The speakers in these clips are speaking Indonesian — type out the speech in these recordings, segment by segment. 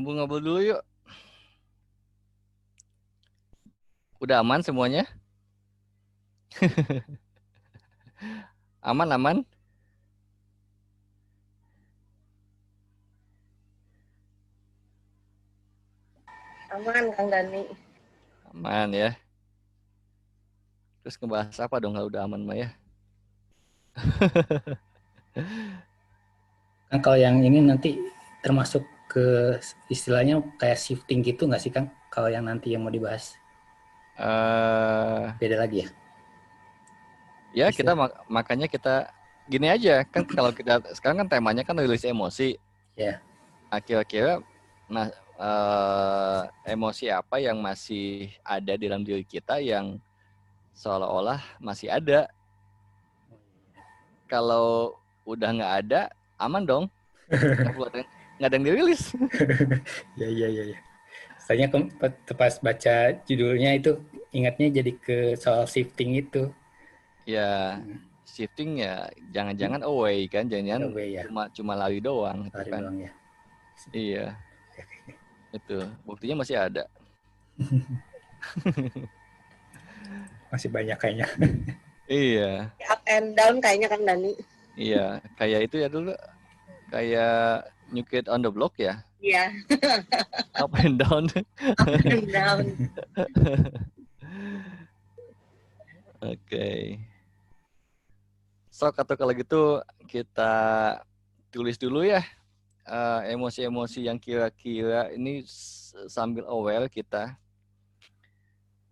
Ngobrol-ngobrol dulu yuk. Udah aman semuanya? Aman, aman? Aman, Kang Dani. Aman ya. Terus ngebahas apa dong kalau udah aman mah ya? Kan kalau yang ini nanti termasuk ke istilahnya kayak shifting gitu nggak sih Kang? Kalau yang nanti yang mau dibahas eh beda lagi ya Ya kita istilah? makanya kita gini aja kan kalau kita sekarang kan temanya kan rilis emosi. Ya, Nah, kira-kira nah emosi apa yang masih ada di dalam diri kita yang seolah-olah masih ada. Kalau udah nggak ada, aman dong. Nggak ada yang dirilis. ya, ya, ya, ya. Saya pas baca judulnya itu ingatnya jadi ke soal shifting itu. Ya shifting ya jangan-jangan away kan, jangan-jangan Away ya, cuma lari doang itu lari kan. doang ya. Iya, itu buktinya masih ada. Masih banyak kayaknya. Iya, Up and down kayaknya Kang Dani. iya, kayak itu ya dulu, kayak New Kid on the Block ya, Iya, up and down. up and down. Oke, sok atau kalau gitu kita tulis dulu ya emosi-emosi yang kira-kira ini sambil aware kita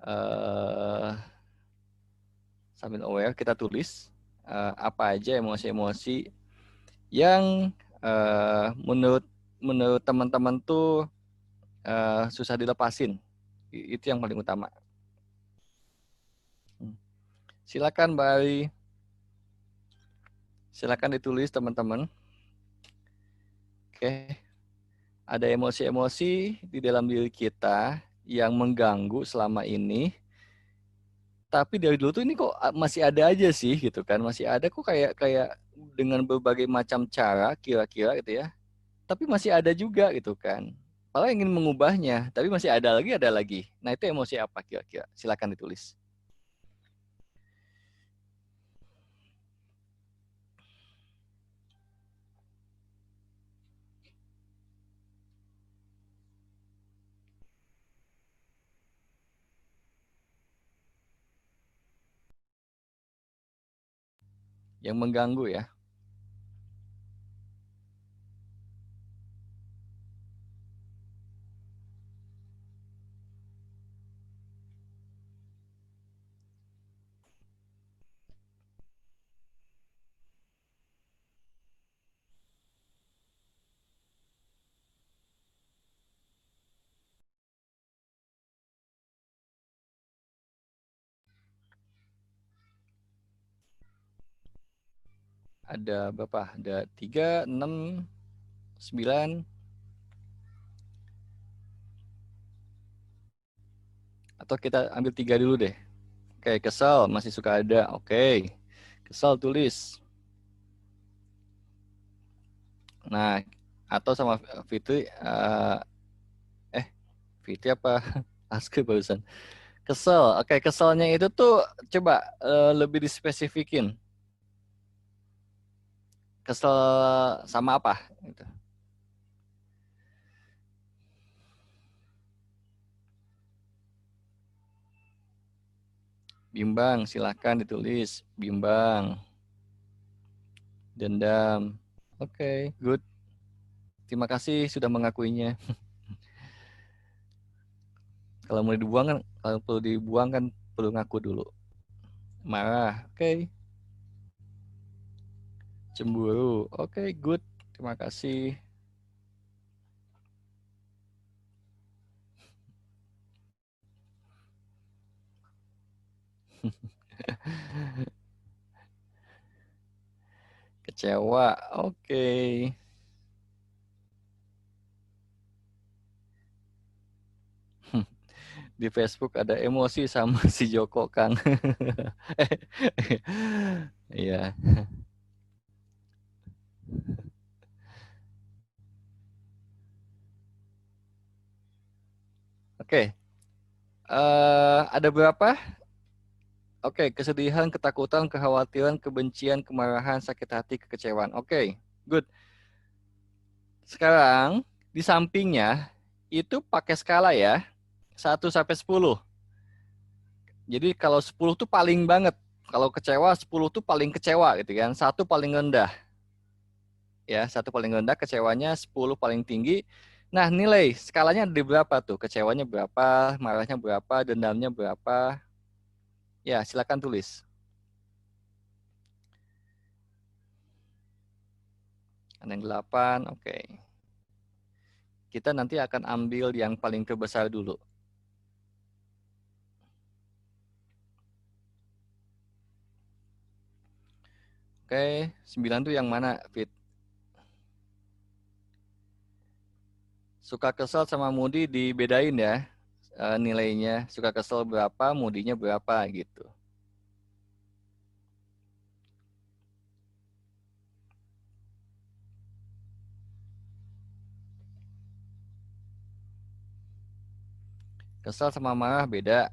uh, tulis apa aja emosi-emosi yang menurut teman-teman tuh susah dilepasin. Itu yang paling utama. Silakan Mbak Ari. Silakan ditulis teman-teman. Oke. Ada emosi-emosi di dalam diri kita yang mengganggu selama ini. Tapi dari dulu tuh ini kok masih ada aja sih gitu kan. Masih ada kok kayak kayak dengan berbagai macam cara kira-kira gitu ya. Tapi masih ada juga gitu kan. Kalau ingin mengubahnya, tapi masih ada lagi, ada lagi. Nah itu emosi apa kira-kira? Silakan ditulis. Yang mengganggu ya. Ada berapa? Ada 3, 6, 9. Atau kita ambil 3 dulu deh. Oke, kesal masih suka ada. Oke, kesal tulis. Nah, atau sama Fitri, Fitri apa? Askri barusan. Kesel. Oke, keselnya itu tuh coba lebih dispesifikin. Kesel sama apa? Gitu. Bimbang, silahkan ditulis. Bimbang, dendam. Oke, good. Terima kasih sudah mengakuinya. Kalau mau dibuang kan, kalau perlu dibuang kan perlu ngaku dulu. Marah, oke. Cemburu, oke, good. Terima kasih. Kecewa, oke. Di Facebook ada emosi sama si Joko Kang. Iya. Oke. Ada berapa? Oke, kesedihan, ketakutan, kekhawatiran, kebencian, kemarahan, sakit hati, kekecewaan. Oke, good. Sekarang di sampingnya itu pakai skala ya, 1 sampai 10. Jadi kalau 10 tuh paling banget. Kalau kecewa 10 tuh paling kecewa gitu kan. Satu paling rendah. Ya, satu paling rendah, kecewanya 10 paling tinggi. Nah, nilai skalanya ada di berapa tuh? Kecewanya berapa, marahnya berapa, dendamnya berapa? Ya, silakan tulis. Ada yang 8, oke. Kita nanti akan ambil yang paling terbesar dulu. Oke, 9 tuh yang mana, Fit? Suka kesel sama Moody dibedain ya nilainya. Suka kesel berapa, Moody-nya berapa gitu. Kesel sama marah beda.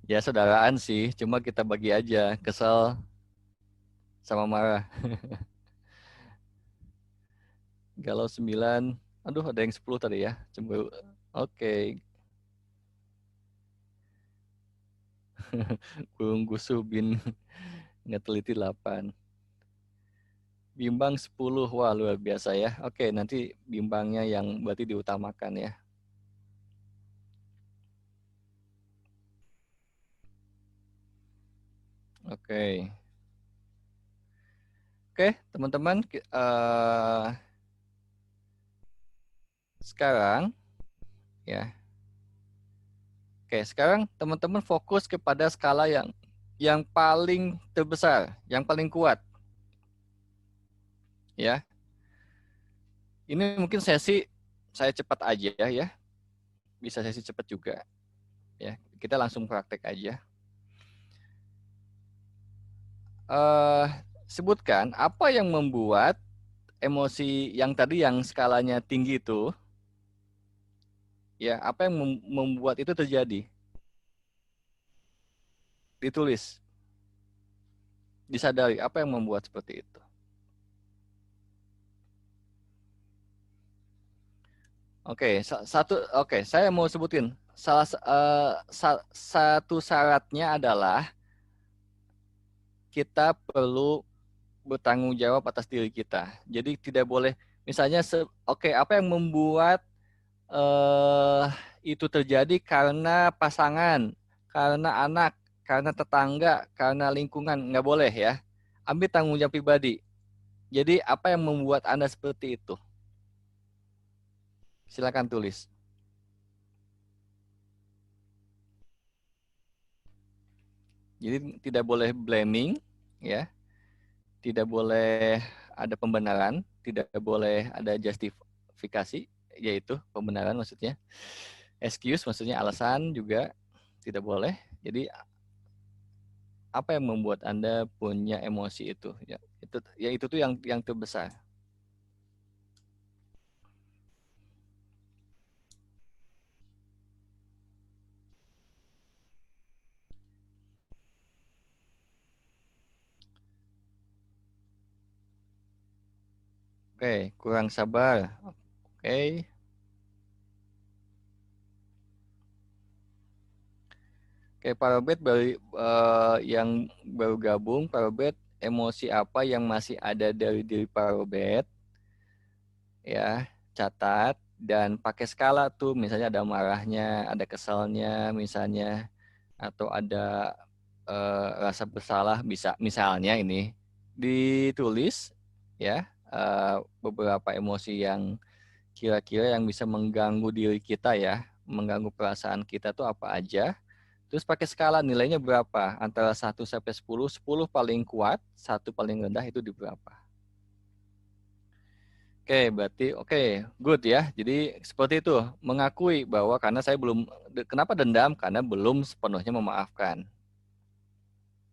Ya saudaraan sih, cuma kita bagi aja kesel sama marah. Galau 9, aduh ada yang 10 tadi ya. Cemburu. Oke. Burung gusuh bin nggak teliti 8. Bimbang 10, wah luar biasa ya. Oke, nanti bimbangnya yang berarti diutamakan ya. Oke. Oke, teman-teman, sekarang ya. Oke, sekarang teman-teman fokus kepada skala yang paling terbesar, yang paling kuat. Ya. Ini mungkin sesi saya cepat aja ya. Bisa sesi cepat juga. Ya, kita langsung praktek aja. Sebutkan apa yang membuat emosi yang tadi yang skalanya tinggi itu, ya, apa yang membuat itu terjadi? Ditulis, disadari apa yang membuat seperti itu. Oke, saya mau sebutin satu syaratnya adalah kita perlu bertanggung jawab atas diri kita. Jadi tidak boleh misalnya apa yang membuat eh, itu terjadi karena pasangan, karena anak, karena tetangga, karena lingkungan, nggak boleh ya. Ambil tanggung jawab pribadi. Jadi apa yang membuat Anda seperti itu? Silakan tulis. Jadi tidak boleh blaming, ya. Tidak boleh ada pembenaran, tidak boleh ada justifikasi, yaitu pembenaran maksudnya. Excuse maksudnya alasan juga tidak boleh. Jadi apa yang membuat Anda punya emosi itu? Ya itu tuh yang terbesar. Oke, kurang sabar. Oke. Oke, Pak Robert yang baru gabung, Pak Robert, emosi apa yang masih ada dari diri Pak Robert? Ya, catat dan pakai skala tuh, misalnya ada marahnya, ada kesalnya, misalnya, atau ada rasa bersalah, bisa misalnya ini ditulis ya beberapa emosi yang kira-kira yang bisa mengganggu diri kita ya, mengganggu perasaan kita tuh apa aja. Terus pakai skala nilainya berapa? Antara 1 sampai 10, 10 paling kuat, 1 paling rendah itu di berapa? Oke, berarti oke, good ya. Jadi seperti itu, mengakui bahwa karena saya belum, kenapa dendam? Karena belum sepenuhnya memaafkan.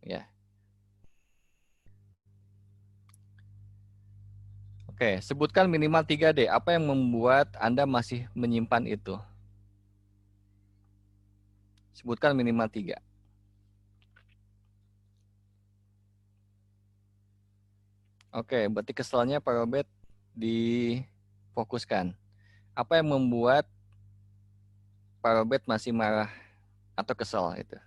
Ya. Oke, sebutkan minimal 3D. Apa yang membuat Anda masih menyimpan itu? Sebutkan minimal 3. Oke, berarti keselnya Pak Robert difokuskan. Apa yang membuat Pak Robert masih marah atau kesel itu?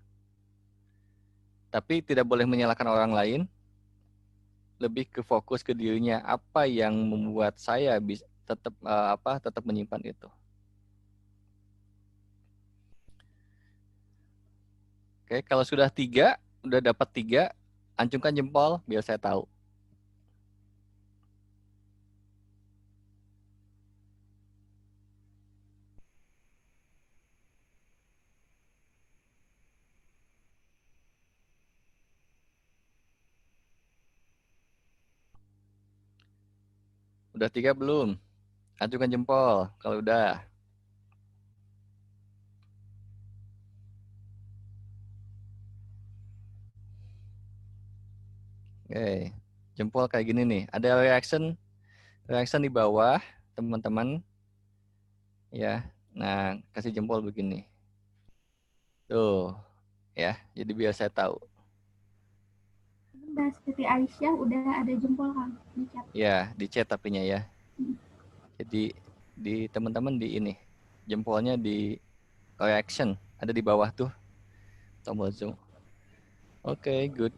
Tapi tidak boleh menyalahkan orang lain, lebih ke fokus ke dirinya. Apa yang membuat saya bisa tetap menyimpan itu? Oke, kalau sudah 3, udah dapat 3, acungkan jempol biar saya tahu. Udah 3 belum? Acungkan jempol kalau udah. Oke, jempol kayak gini nih. Ada reaction di bawah, teman-teman. Ya, nah kasih jempol begini. Tuh, ya. Jadi biar saya tahu. Udah seperti Aisyah, udah ada jempol Kang di chat. Ya, di chat tapinya ya. Jadi di teman-teman di ini, jempolnya di reaction, ada di bawah tuh tombol zoom. Oke, good.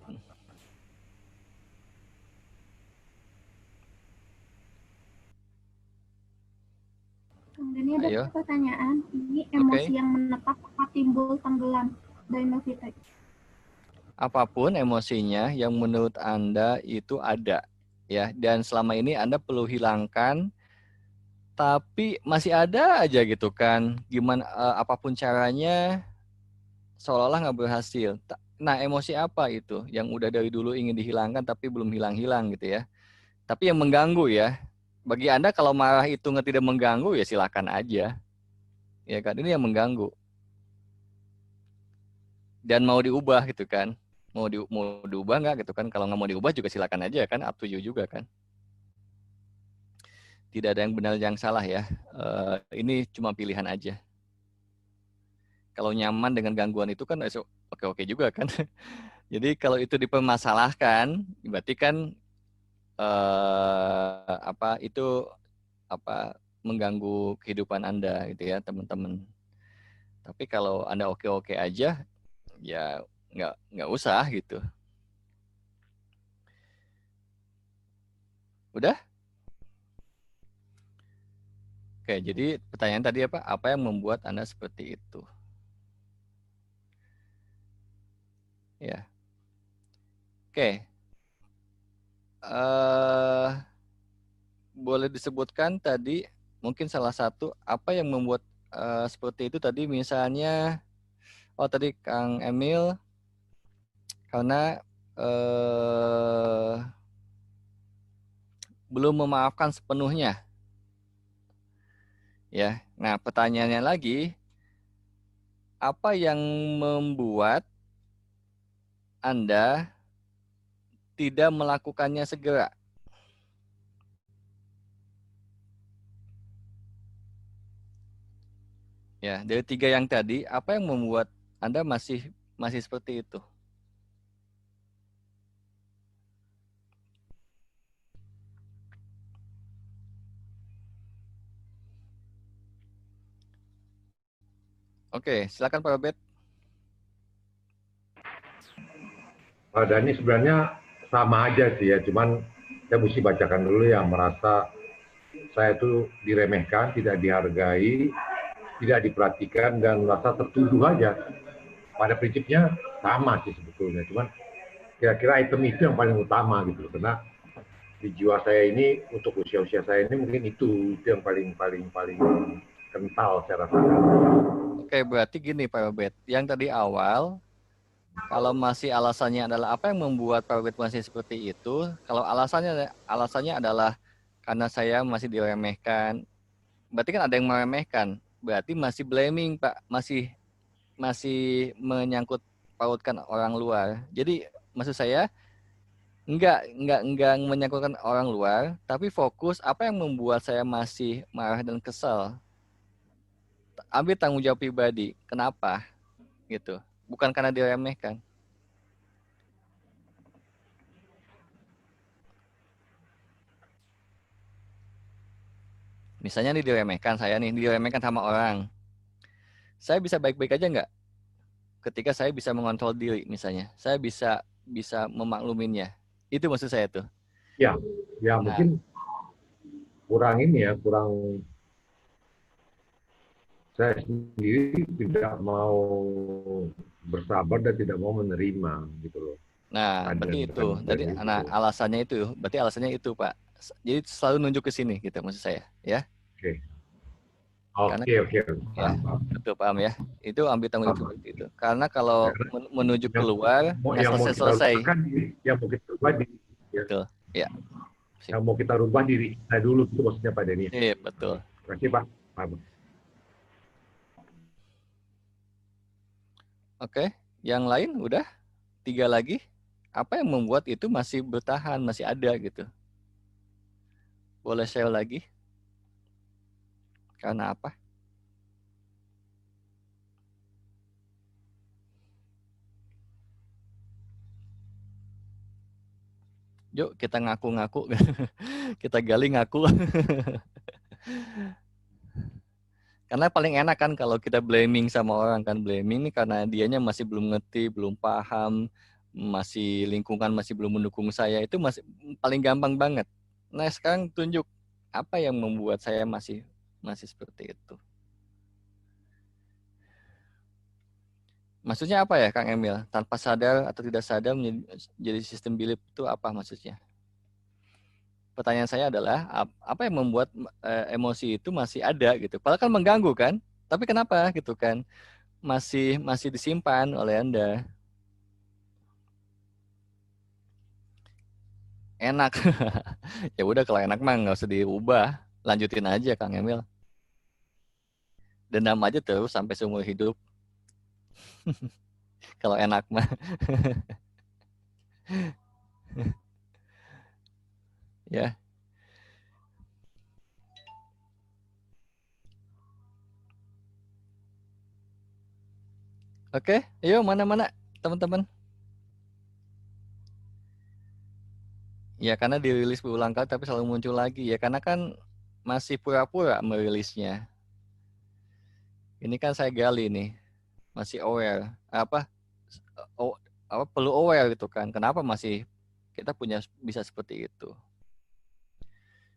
Kang Dani ada Ayo. pertanyaan, ini emosi yang menetap apa timbul tenggelam dari Novita? Apapun emosinya yang menurut Anda itu ada, ya. Dan selama ini Anda perlu hilangkan, tapi masih ada aja gitu kan. Gimana apapun caranya, seolah-olah nggak berhasil. Nah, emosi apa itu yang udah dari dulu ingin dihilangkan tapi belum hilang-hilang gitu ya. Tapi yang mengganggu ya. Bagi Anda kalau marah itu tidak mengganggu ya silakan aja. Ya kan, ini yang mengganggu. Dan mau diubah gitu kan. Mau diubah nggak gitu kan. Kalau nggak mau diubah juga silakan aja kan, up to you juga kan. Tidak ada yang benar yang salah ya. Ini cuma pilihan aja. Kalau nyaman dengan gangguan itu kan oke-oke juga kan. Jadi kalau itu dipermasalahkan, berarti kan itu mengganggu kehidupan Anda gitu ya teman-teman. Tapi kalau Anda oke-oke aja, ya nggak usah gitu. Udah? Oke, jadi pertanyaan tadi apa? Apa yang membuat Anda seperti itu? Ya. Oke. Boleh disebutkan tadi mungkin salah satu apa yang membuat seperti itu tadi misalnya tadi Kang Emil karena belum memaafkan sepenuhnya ya. Nah, pertanyaannya lagi, apa yang membuat Anda tidak melakukannya segera? Ya, dari 3 yang tadi, apa yang membuat Anda masih seperti itu? Oke, silakan Pak Robert. Pak Dhani sebenarnya sama aja sih ya, cuman saya mesti bacakan dulu yang merasa saya itu diremehkan, tidak dihargai, tidak diperhatikan, dan merasa tertuduh aja. Pada prinsipnya sama sih sebetulnya, cuman kira-kira item itu yang paling utama gitu, karena di jiwa saya ini, untuk usia-usia saya ini mungkin itu yang paling kental saya rasakan. Oke, berarti gini Pak Robert, yang tadi awal, kalau masih alasannya adalah apa yang membuat Pak Robert masih seperti itu, kalau alasannya adalah karena saya masih diremehkan, berarti kan ada yang meremehkan, berarti masih blaming Pak, masih menyangkut pautkan orang luar. Jadi maksud saya Enggak menyangkutkan orang luar, tapi fokus apa yang membuat saya masih marah dan kesel. Ambil tanggung jawab pribadi. Kenapa? Gitu. Bukan karena diremehkan. Misalnya nih diremehkan, saya nih diremehkan sama orang. Saya bisa baik-baik aja nggak? Ketika saya bisa mengontrol diri misalnya. Saya bisa memakluminya. Itu maksud saya tuh. Ya, ya Nah, mungkin kurang ini ya, kurang saya sendiri tidak mau bersabar dan tidak mau menerima gitu loh. nah, berarti itu. Jadi, dari nah, itu. alasannya itu. Berarti alasannya itu, Pak. Jadi selalu nunjuk ke sini, gitu maksud saya, ya. Oke, Karena, oke, ya, paham. betul paham ya. Itu ambil tanggung jawab Paham. seperti itu. Karena kalau Karena menunjuk yang keluar, nggak yang mau kita selesai-selesai. rubah kan yang mau kita rubah diri, ya. Betul, ya. Sip. Yang mau kita rubah diri kita dulu itu maksudnya Pak Denny. Sip, betul. Terima kasih Pak. Paham. Oke, yang lain udah 3 lagi. Apa yang membuat itu masih bertahan, masih ada gitu? Boleh share lagi? Karena apa? Yuk kita ngaku-ngaku. Kita gali ngaku. Karena paling enak kan kalau kita blaming sama orang kan. Blaming ini karena dianya masih belum ngerti, belum paham, masih lingkungan masih belum mendukung saya. Itu masih paling gampang banget. Nah sekarang tunjuk apa yang membuat saya masih seperti itu. Maksudnya apa ya Kang Emil? Tanpa sadar atau tidak sadar menjadi sistem belief itu apa maksudnya? Pertanyaan saya adalah apa yang membuat emosi itu masih ada gitu. Padahal kan mengganggu kan? Tapi kenapa gitu kan? Masih disimpan oleh Anda. Enak. Ya udah kalau enak mah nggak usah diubah. Lanjutin aja Kang Emil. Dendam aja terus sampai seumur hidup. Kalau enak mah. Ya. Oke, yuk mana-mana teman-teman. Ya karena dirilis berulang kali tapi selalu muncul lagi. Ya karena kan masih pura-pura merilisnya. Ini kan saya gali nih. Masih aware. Perlu aware gitu kan. Kenapa masih kita bisa seperti itu.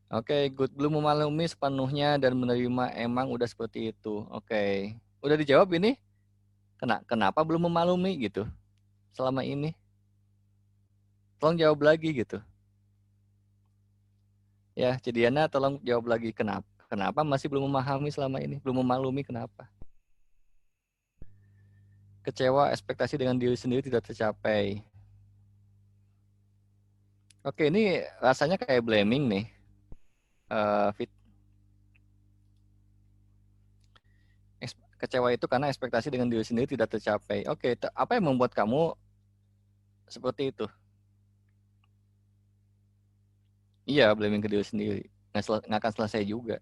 Oke, good. Belum memaklumi sepenuhnya dan menerima emang udah seperti itu. Oke. Udah dijawab ini? Kenapa belum memaklumi gitu selama ini? Tolong jawab lagi gitu. Ya, Cidiana tolong jawab lagi kenapa masih belum memahami selama ini, belum memaklumi kenapa? Kecewa, ekspektasi dengan diri sendiri tidak tercapai. Oke, ini rasanya kayak blaming nih. Fit. Kecewa itu karena ekspektasi dengan diri sendiri tidak tercapai. Oke, apa yang membuat kamu seperti itu? Iya, blaming ke diri sendiri. Nggak akan selesai juga.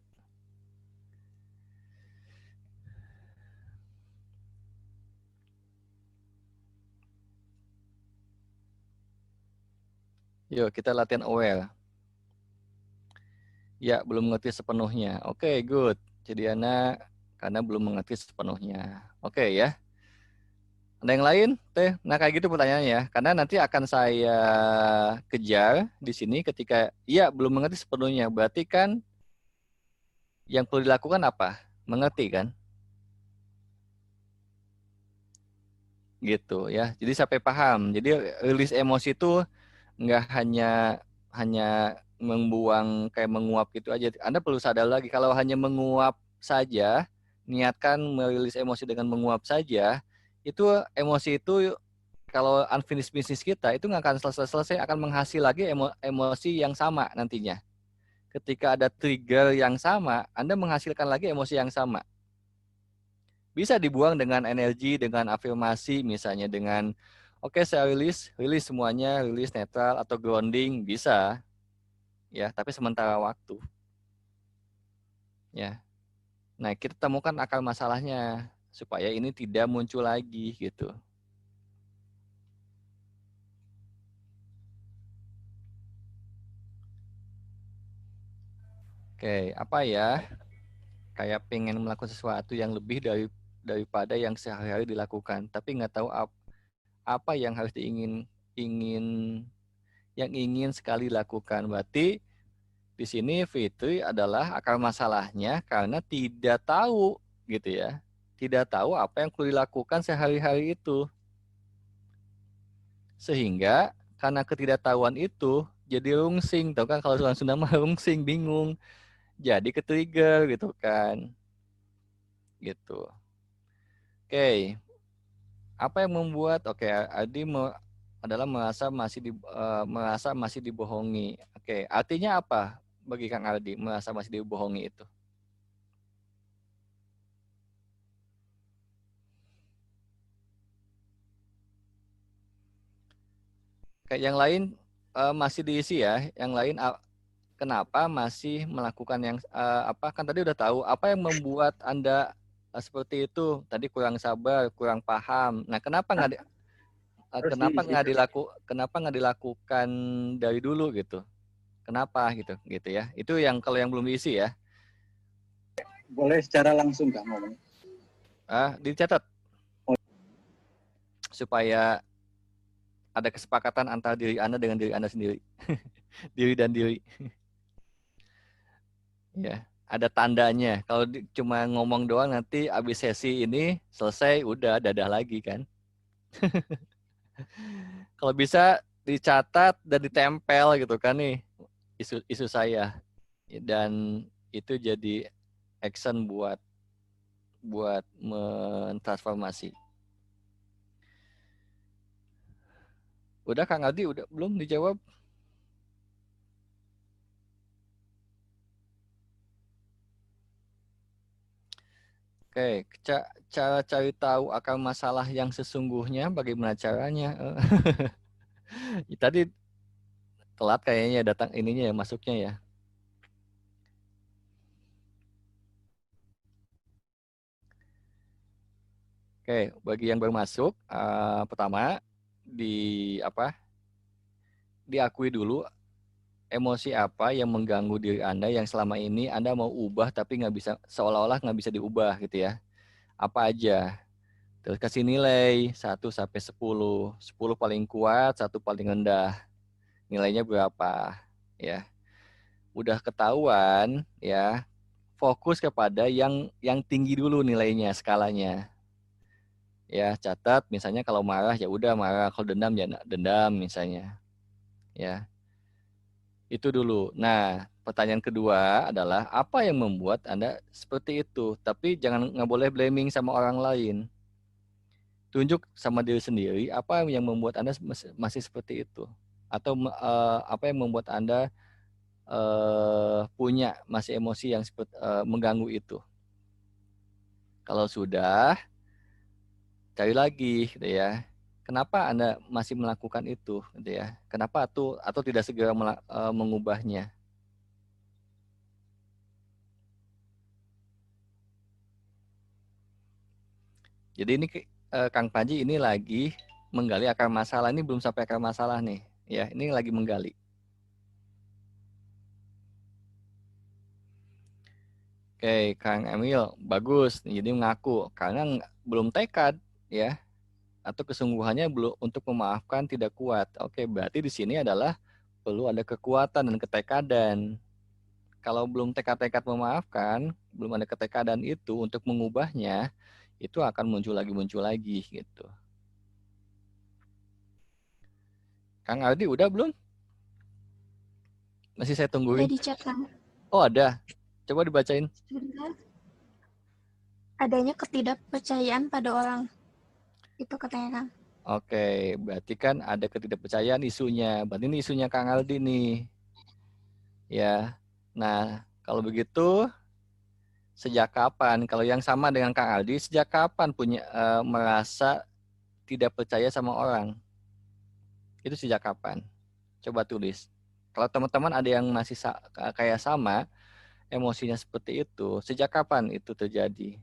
Yuk, kita latihan aware. Ya, belum mengerti sepenuhnya. Oke, good. Cidiana karena belum mengerti sepenuhnya. Oke ya. Ada yang lain? Teh, nah kayak gitu pertanyaannya ya. Karena nanti akan saya kejar di sini ketika iya belum mengerti sepenuhnya. Berarti kan yang perlu dilakukan apa? Mengerti kan? Gitu ya. Jadi sampai paham. Jadi rilis emosi itu nggak hanya membuang kayak menguap gitu aja. Anda perlu sadar lagi kalau hanya menguap saja, niatkan merilis emosi dengan menguap saja, itu emosi itu kalau unfinished business kita itu nggak akan selesai-selesai, akan menghasil lagi emosi yang sama nantinya. Ketika ada trigger yang sama, Anda menghasilkan lagi emosi yang sama. Bisa dibuang dengan energi, dengan afirmasi, misalnya dengan Oke, saya rilis semuanya, rilis netral atau grounding bisa, ya, tapi sementara waktu, ya. Nah, kita temukan akar masalahnya supaya ini tidak muncul lagi gitu. Oke, apa ya? Kayak pengen melakukan sesuatu yang lebih daripada yang sehari-hari dilakukan, tapi nggak tahu apa yang harus yang ingin sekali lakukan. Berarti di sini Fitri adalah akar masalahnya karena tidak tahu gitu ya. Tidak tahu apa yang perlu dilakukan sehari-hari itu. Sehingga karena ketidaktahuan itu jadi rungsing. Tahu kan kalau orang Sunda mah rungsing, bingung. Jadi ke-trigger gitu kan. Gitu. Oke. Apa yang membuat Adi adalah merasa masih dibohongi. Oke, artinya apa bagi Kang Aldi merasa masih dibohongi itu? Kayak yang lain masih diisi ya. Yang lain kenapa masih melakukan yang apa? Kan tadi udah tahu apa yang membuat Anda seperti itu. Tadi kurang sabar, kurang paham. Nah, kenapa nggak dilakukan dari dulu gitu? Kenapa gitu ya? Itu yang kalau yang belum diisi ya. Boleh secara langsung nggak ngomong? Dicatat supaya ada kesepakatan antara diri Anda dengan diri Anda sendiri. Diri dan diri. Ya, ada tandanya. Kalau cuma ngomong doang nanti habis sesi ini selesai udah dadah lagi kan. Kalau bisa dicatat dan ditempel gitu kan nih isu saya. Dan itu jadi action buat mentransformasi. Udah Kang Aldi udah belum dijawab? Oke, cara cari tahu akar masalah yang sesungguhnya bagaimana caranya? Tadi telat kayaknya datang ininya ya masuknya ya. Oke, bagi yang baru masuk, pertama diakui dulu emosi apa yang mengganggu diri Anda yang selama ini Anda mau ubah tapi nggak bisa, seolah-olah nggak bisa diubah gitu ya. Apa aja? Terus kasih nilai 1 sampai 10. 10 paling kuat, 1 paling rendah. Nilainya berapa? Ya. Udah ketahuan ya. Fokus kepada yang tinggi dulu nilainya, skalanya. Ya, catat misalnya kalau marah ya udah marah, kalau dendam ya dendam misalnya. Ya. Itu dulu. Nah, pertanyaan kedua adalah apa yang membuat Anda seperti itu? Tapi nggak boleh blaming sama orang lain. Tunjuk sama diri sendiri apa yang membuat Anda masih seperti itu. Atau apa yang membuat Anda punya masih emosi yang mengganggu itu. Kalau sudah, cari lagi gitu ya. Kenapa Anda masih melakukan itu gitu ya? Kenapa atau tidak segera mengubahnya? Jadi ini Kang Panji ini lagi menggali akar masalah, ini belum sampai akar masalah nih, ya ini lagi menggali. Oke, Kang Emil, bagus. Jadi mengaku karena belum tekad, ya, atau kesungguhannya belum untuk memaafkan tidak kuat. Oke, berarti di sini adalah perlu ada kekuatan dan ketekadan. Kalau belum tekad-tekad memaafkan, belum ada ketekadan itu untuk mengubahnya, itu akan muncul lagi gitu. Kang Aldi udah belum? Masih saya tungguin. Udah di chat, Kang. Oh ada. Coba dibacain. Sebentar. Adanya ketidakpercayaan pada orang. Itu katanya, Kang. Oke, berarti kan ada ketidakpercayaan isunya. Berarti ini isunya Kang Aldi nih. Ya. Nah, kalau begitu sejak kapan? Kalau yang sama dengan Kang Aldi, sejak kapan merasa tidak percaya sama orang? Itu sejak kapan? Coba tulis. Kalau teman-teman ada yang masih kayak sama, emosinya seperti itu, sejak kapan itu terjadi?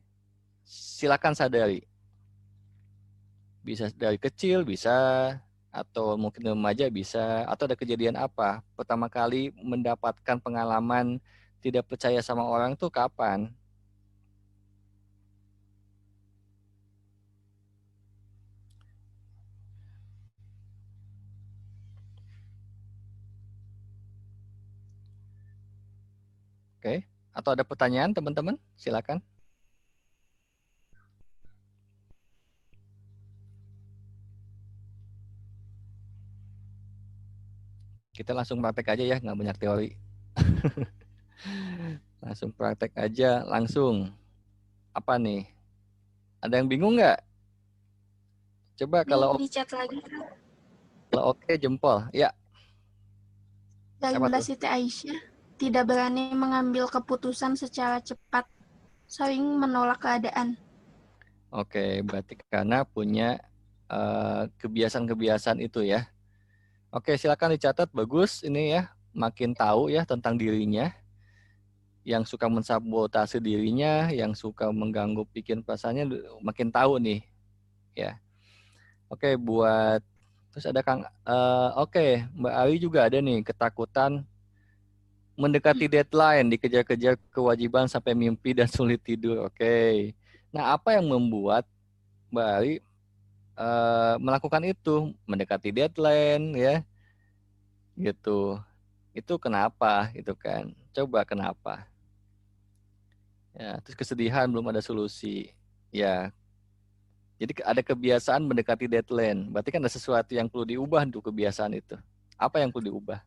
Silakan sadari. Bisa dari kecil, bisa, atau mungkin remaja bisa, atau ada kejadian apa? Pertama kali mendapatkan pengalaman tidak percaya sama orang tuh kapan? Oke, atau ada pertanyaan teman-teman? Silakan. Kita langsung praktek aja ya, nggak banyak teori. Langsung praktek aja, langsung. Apa nih? Ada yang bingung nggak? Coba kalau Di chat lagi, oke jempol. Ya, dari apa Mbak tuh? Siti Aisyah, tidak berani mengambil keputusan secara cepat, sering menolak keadaan. Oke, berarti karena punya kebiasaan-kebiasaan itu ya. Oke, silakan dicatat. Bagus ini ya. Makin tahu ya tentang dirinya. Yang suka mensabotase dirinya, yang suka mengganggu pikiran perasaannya, makin tahu nih. Ya. Oke, buat terus ada Kang. Oke, Mbak Ari juga ada nih ketakutan mendekati deadline, dikejar-kejar kewajiban sampai mimpi dan sulit tidur. Oke. Nah, apa yang membuat Mbak Ari melakukan itu, mendekati deadline ya, gitu. Itu kenapa gitu kan? Coba kenapa? Ya, terus kesedihan belum ada solusi. Ya, jadi ada kebiasaan mendekati deadline. Berarti kan ada sesuatu yang perlu diubah untuk kebiasaan itu. Apa yang perlu diubah?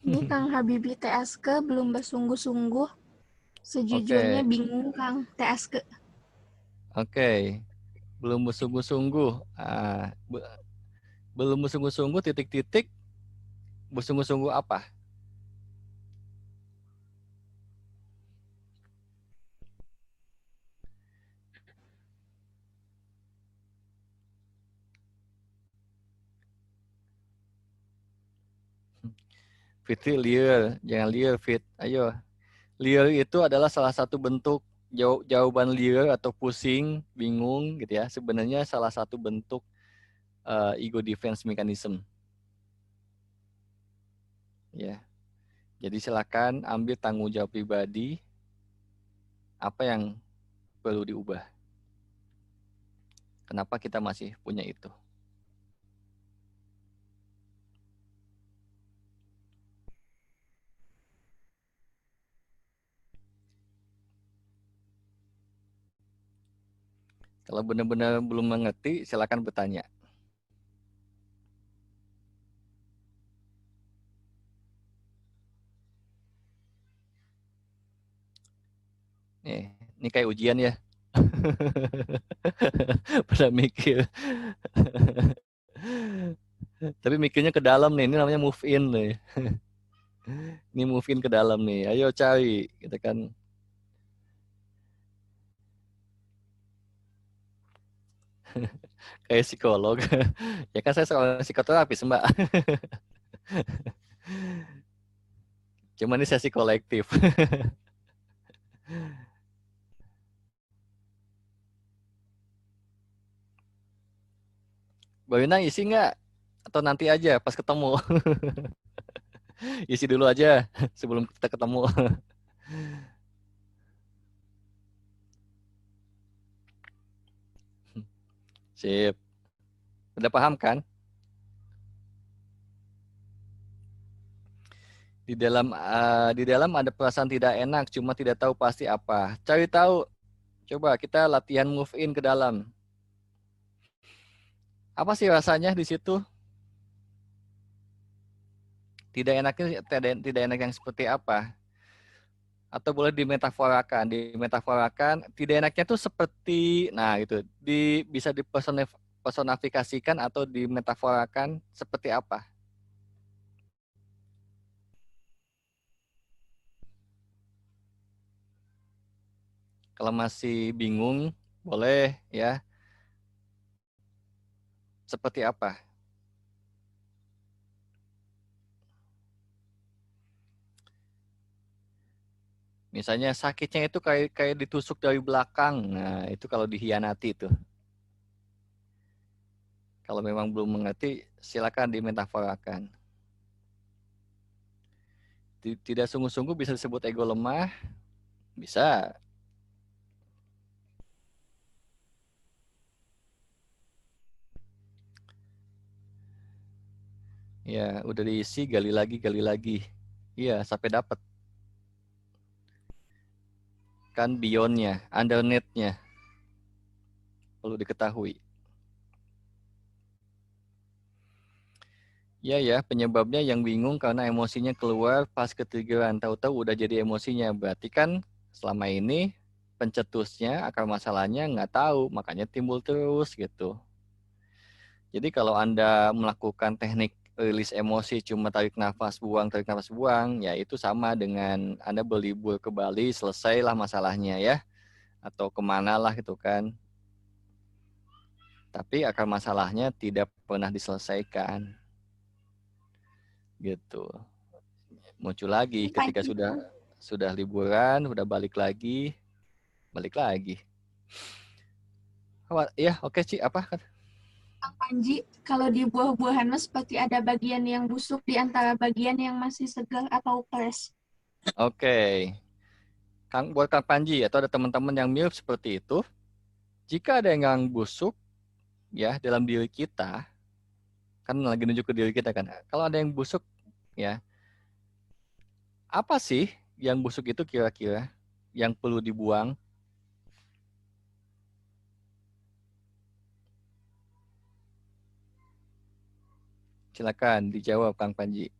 Ini Kang Habibi TSK belum bersungguh-sungguh. Sejujurnya Oke, bingung Kang TSK. oke. Belum bersungguh-sungguh. Belum bersungguh-sungguh titik-titik. Bersungguh-sungguh apa? Fitri liar, jangan liar Fit. Ayo, liar itu adalah salah satu bentuk jawaban liar atau pusing, bingung gitu ya. Sebenarnya salah satu bentuk ego defense mechanism. Ya. Jadi silakan ambil tanggung jawab pribadi apa yang perlu diubah. Kenapa kita masih punya itu? Kalau benar-benar belum mengerti, silakan bertanya. Ini kayak ujian ya. Pada mikir. Tapi mikirnya ke dalam nih, ini namanya move in nih. Ini move in ke dalam nih. Ayo cari, gitu kan. Kayak psikolog. Ya kan saya seorang psikoterapis, Mbak. Cuman ini sesi kolektif. Mbak Wina isi nggak? Atau nanti aja pas ketemu? Isi dulu aja sebelum kita ketemu. Sip. Udah paham kan? Di dalam ada perasaan tidak enak, cuma tidak tahu pasti apa. Cari tahu. Coba kita latihan move in ke dalam. Apa sih rasanya di situ? Tidak enaknya tidak enak yang seperti apa? Atau boleh dimetaforakan. Dimetaforakan tidak enaknya tuh seperti nah gitu. Bisa dipersonifikasikan atau dimetaforakan seperti apa? Kalau masih bingung, boleh ya. Seperti apa? Misalnya sakitnya itu kayak kayak ditusuk dari belakang. Nah, itu kalau dihianati itu. Kalau memang belum mengerti, silakan dimetaforakan. Tidak sungguh-sungguh bisa disebut ego lemah, bisa. Ya, udah diisi, gali lagi, gali lagi. Iya, sampai dapat. Kan beyond-nya, underneath-nya perlu diketahui. Ya ya, penyebabnya yang bingung karena emosinya keluar pas ketriggeran. Tahu-tahu udah jadi emosinya. Berarti kan selama ini pencetusnya, akar masalahnya nggak tahu. Makanya timbul terus gitu. Jadi kalau Anda melakukan teknik rilis emosi cuma tarik nafas buang, ya itu sama dengan Anda berlibur ke Bali, selesailah masalahnya ya. Atau kemana lah gitu kan. Tapi akar masalahnya tidak pernah diselesaikan. Gitu. Muncul lagi Kang ketika Panji, sudah liburan, udah balik lagi. Ya, oke Ci, apa? Kang Panji, kalau di buah-buahan mah seperti ada bagian yang busuk di antara bagian yang masih segar atau fresh. Oke. Buat Kang Panji atau ada teman-teman yang mirip seperti itu, jika ada yang busuk ya dalam diri kita, kan lagi nunjuk ke diri kita kan. Kalau ada yang busuk ya, apa sih yang busuk itu kira-kira yang perlu dibuang? Silakan dijawab Kang Panji.